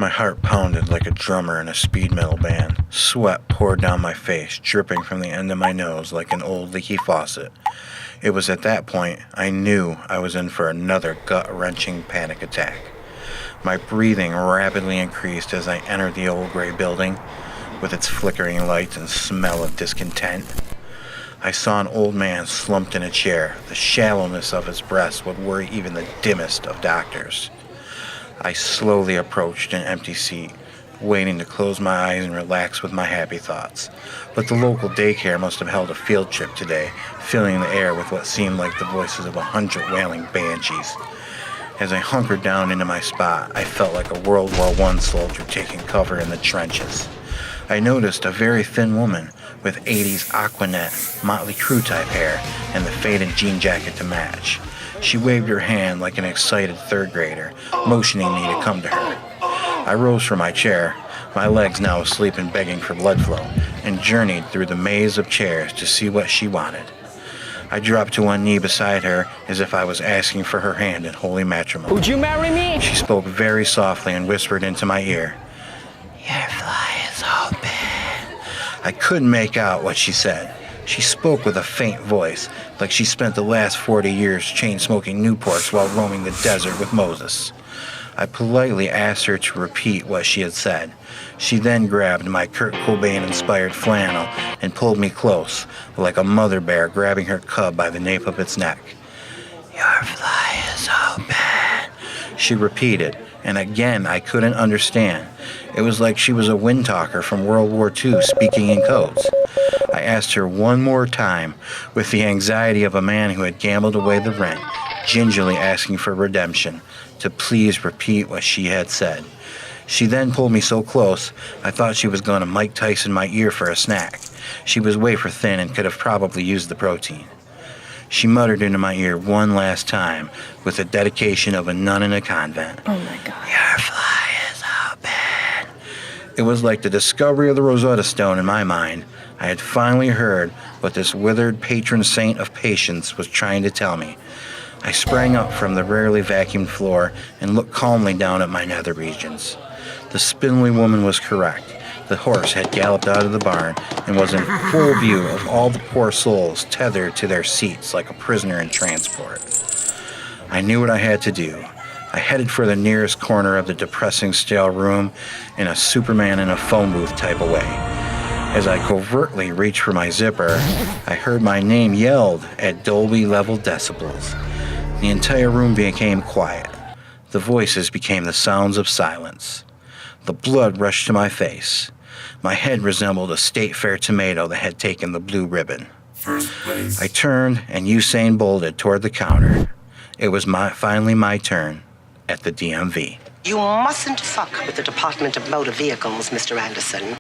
My heart pounded like a drummer in a speed metal band. Sweat poured down my face, dripping from the end of my nose like an old leaky faucet. It was at that point I knew I was in for another gut-wrenching panic attack. My breathing rapidly increased as I entered the old gray building, with its flickering lights and smell of discontent. I saw an old man slumped in a chair. The shallowness of his breast would worry even the dimmest of doctors. I slowly approached an empty seat, waiting to close my eyes and relax with my happy thoughts. But the local daycare must have held a field trip today, filling the air with what seemed like the voices of 100 wailing banshees. As I hunkered down into my spot, I felt like a World War I soldier taking cover in the trenches. I noticed a very thin woman with 80s Aquanet, Motley Crue type hair, and the faded jean jacket to match. She waved her hand like an excited third grader, motioning me to come to her. I rose from my chair, my legs now asleep and begging for blood flow, and journeyed through the maze of chairs to see what she wanted. I dropped to one knee beside her as if I was asking for her hand in holy matrimony. Would you marry me? She spoke very softly and whispered into my ear, "Your fly is open." I couldn't make out what she said. She spoke with a faint voice, like she spent the last 40 years chain-smoking Newports while roaming the desert with Moses. I politely asked her to repeat what she had said. She then grabbed my Kurt Cobain-inspired flannel and pulled me close, like a mother bear grabbing her cub by the nape of its neck. "Your fly is open," she repeated, and again I couldn't understand. It was like she was a wind talker from World War II speaking in codes. I asked her one more time, with the anxiety of a man who had gambled away the rent, gingerly asking for redemption, to please repeat what she had said. She then pulled me so close, I thought she was going to Mike Tyson my ear for a snack. She was wafer thin and could have probably used the protein. She muttered into my ear one last time, with the dedication of a nun in a convent. Oh my God. "Your fly is open." It was like the discovery of the Rosetta Stone in my mind. I had finally heard what this withered patron saint of patience was trying to tell me. I sprang up from the rarely vacuumed floor and looked calmly down at my nether regions. The spindly woman was correct. The horse had galloped out of the barn and was in full view of all the poor souls tethered to their seats like a prisoner in transport. I knew what I had to do. I headed for the nearest corner of the depressing stale room in a Superman in a phone booth type of way. As I covertly reached for my zipper, I heard my name yelled at Dolby-level decibels. The entire room became quiet. The voices became the sounds of silence. The blood rushed to my face. My head resembled a state fair tomato that had taken the blue ribbon. I turned and Usain bolted toward the counter. It was finally my turn at the DMV. You mustn't fuck with the Department of Motor Vehicles, Mr. Anderson.